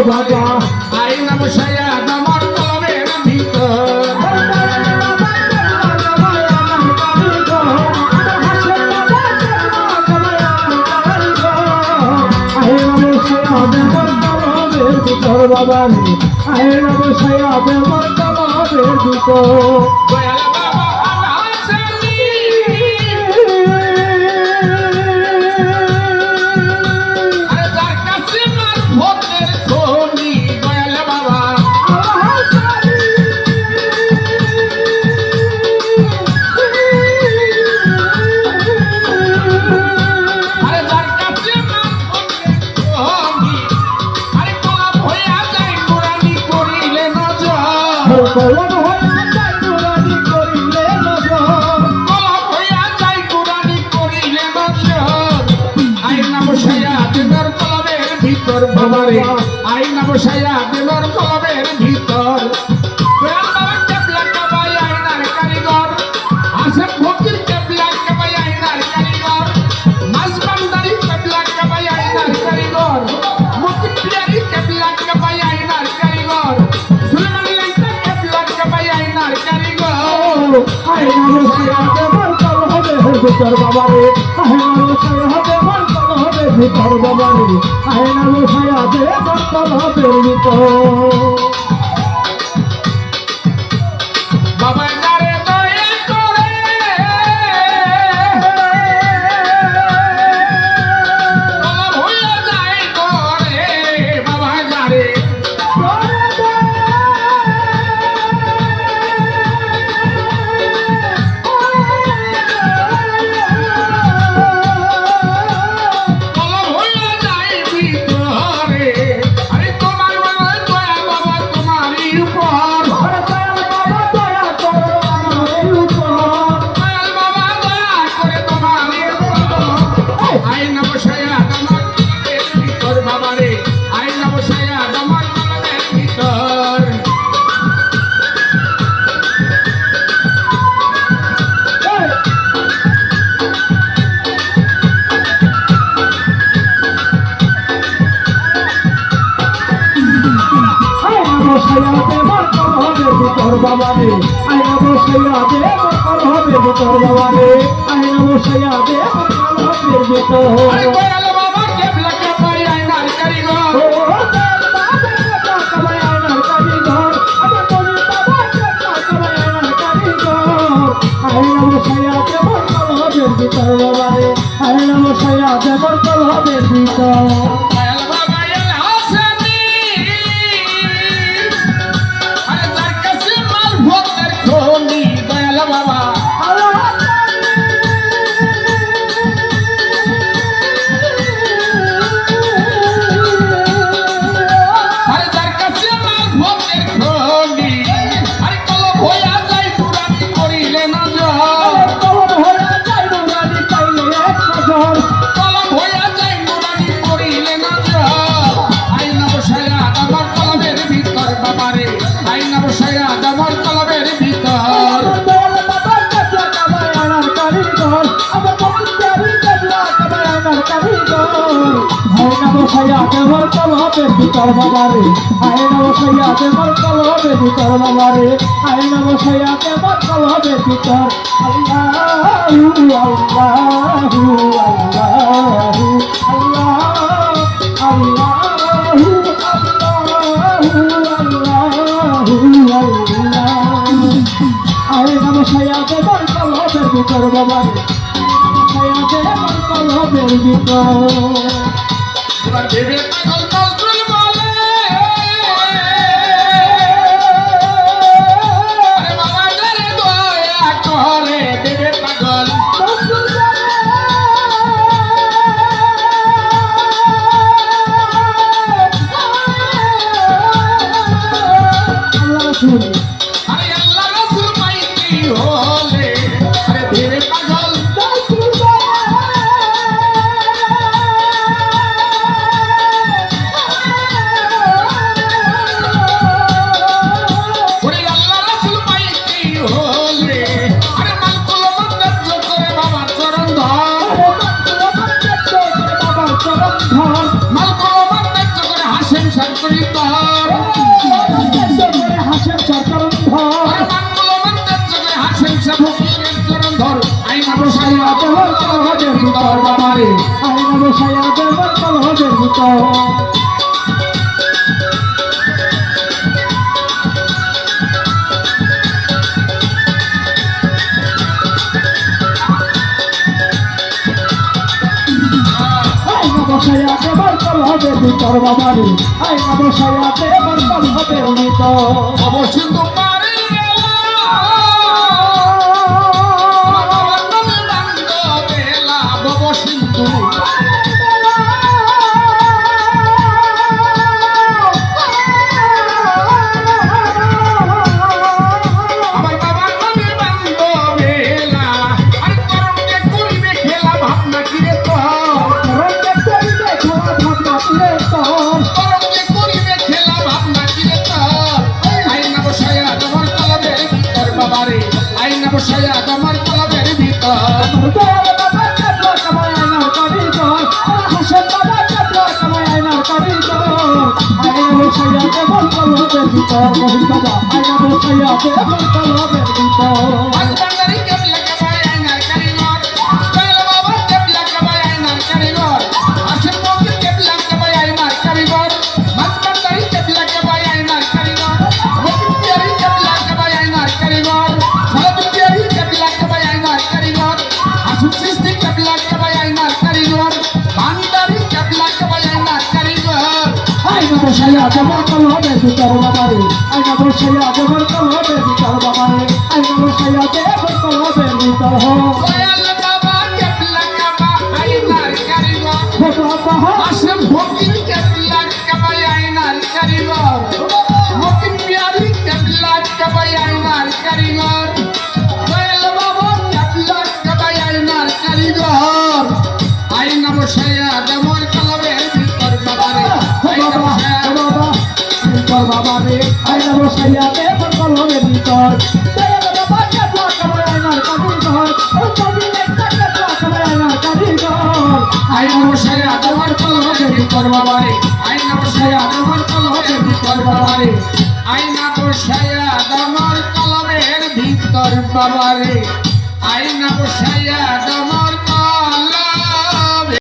বাবা আইনা বসাইয়া আমার কলমের ভিতর বাবা রে আইনা বসাইয়া আমার কলমের ভিতর দয়াল বাবা আলাসনি আরে যার কাছে মার ভোটের খনি দয়াল বাবা আরে যার কাছে মার ভোটের খনি আরে কলম হইয়া যায় কোরআনি করিলে নজর কলম হইয়া যায় নুরানি করিলে নজর কলম হইয়া যায় কোরআনি করিলে নজর আইনা বসাইয়া দেবর কলমের ভিতর বাবারে আইনা বসাইয়া দেবর কলমের ভিতর দয়াল বাবা কেবলা কাবাই আইনার কারিগর আসে ফকির কেবলা কাবাই আইনার কারিগর মাসবান্দারি কেবলা কাবাই আইনার কারিগর মুক্তি পিয়ারি কেবলা কাবাই আইনার কারিগর সুলেমান লাইতা কেবলা কাবাই আইনার কারিগর আইনা বসাইয়া দেবর কলমের ভিতর বাবা রে আইনা বসাইয়া দেবর কলমের ভিতর বাবা রে আইনা বসাইয়া দেবর কলমের ভিতর বাবা যারে দয়া করে কলম হইয়া যায় করে বাবা যারে কলম হইয়া যায় ভিতরে আরে তোমার বাবা দয়া বাবা তোমারই উপর দয়াল বাবা দয়া করে তোমারই উপর আইনা বসাইয়া তোমার কলমের ভিতর বাবারে আইনা বসাইয়া তোমার কলমের ভিতর আইনা বসাইয়া দেবর কলমের ভিতর বাবা রে আইনা বসাইয়া দেবর কলমের ভিতর বাবা রে আইনা বসাইয়া দেবর কলমের ভিতর আরে দয়াল বাবা কেবলা কাবাই আইনার কারিগর দয়াল বাবা এল হাসানি আরে যার কাছে মার ভোটের খনি দয়াল বাবা আরে যার কাছে মার ভোটের খনি আরে কলম হইয়া যায় পুরানি করিলে নজর কলম হইয়া যায় নুরানি করিলে নজর আইনা বসাইয়া আমার কলমের ভিতর বাবারে আইনা বসাইয়া আমার কলমের ভিতর দেবর কলমের ভিতর বাবা রে আইনা বসাইয়া দেবর কলমের ভিতর বাবা রে আইনা বসাইয়া দেবর কলমের ভিতর আল্লাহু আল্লাহু আল্লাহু আল্লাহু আইনা বসাইয়া দেবর কলমের ভিতর বাবা রে বসাইয়া দেবর কলমের ভিতর এবার ভেবে পাগল নজরুল বলে আরে বাবা যারে দয়া করে দেবে পাগল আরে আল্লাহ রাসূল পাইতি হলে আরে দেবে পাগল ভিতর করে হাসেন সরকার ধর আর মানগুলো মানতে চলে হাসেন সে ফকিরের চরণ ধর আইনা বসাইয়া দেবর কলহের ভিতর বাবারে আয়না বসাইয়া দেবর কলহের ভিতর আয়না বসাইয়া দেবর কলহের ভিতর বাবারে আয়না বসাইয়া দেবর কলহের ভিতর অবশ্যই তোমারই বেলা বব সিন্ধু আমার বাবার নামে বান্ধ বেলা আর করমকে করিবে খেলা ভাবনা কিরে তো রঙে করিবে খেলা ভাবনা কিরে তোর করমকে করিবে খেলা ভাবনা কিরে তো আইনা বসায়া তোমার কলবের ভিতর বাবারে আইনা বসায়া তোমার কলবের ভিতর দয়াল বাবা কাটলো কামাই আয়নার কারিগর হাসেন বাবা কাটলো কামাই আয়নার কারিগর আয়না বসাইয়া দেবর কলহের ভিতর মহিন বাবা আয়না বসাইয়া দেবর কলহের ভিতর হাসপাতালে কেবলা কেবাই আইনার কারিগর দয়াল বাবা কেবলা কেবাই আইনার কারিগর আসেন মন্দির কেবলা কেবাই আইনার কারিগর হাসপাতালে কেবলা কেবাই আইনার কারিগর মন্দির কেবলা কেবাই আইনার কারিগর সরবতিয়ারি কেবলা কেবাই আইনার কারিগর আসুন সৃষ্টি কেবলা কেবাই আইনার কারিগর ভান্ডারি কেবলা কেবাই আইনার কারিগর আয়না বসাইয়া দেবর কলহের ভিতর বাবারে আয়না বসাইয়া দেবর কলহের ভিতর বাবারে আয়না বসাইয়া দেবর কলহের ভিতর দয়াল বাবা কেবলা কেবা আইনার কারিগর বাবা আসে ভক্তির কেবলা কেবাই আইনার কারিগর মতিন পিয়ারি কেবলা কেবাই আইনার কারিগর দয়াল বাবা কেবলা কেবাই আইনার কারিগর আইনা বসাইয়া দেমর কলবের ভিতর বাবারে আইনা বসাইয়া বাবারে আয়না বসাইয়া দেবর কলহের ভিতর দয়াল বাবা কাটলো কামাই আয়নার কারিগর ও কবিলে কাটলো কামাই আয়নার কারিগর আইনা বসাইয়া দেমর কলবের ভিতর বাবারে আইনা বসাইয়া দেমর কলবের ভিতর বাবারে আইনা বসাইয়া দেমর কলবের ভিতর বাবারে আইনা বসাইয়া দেমর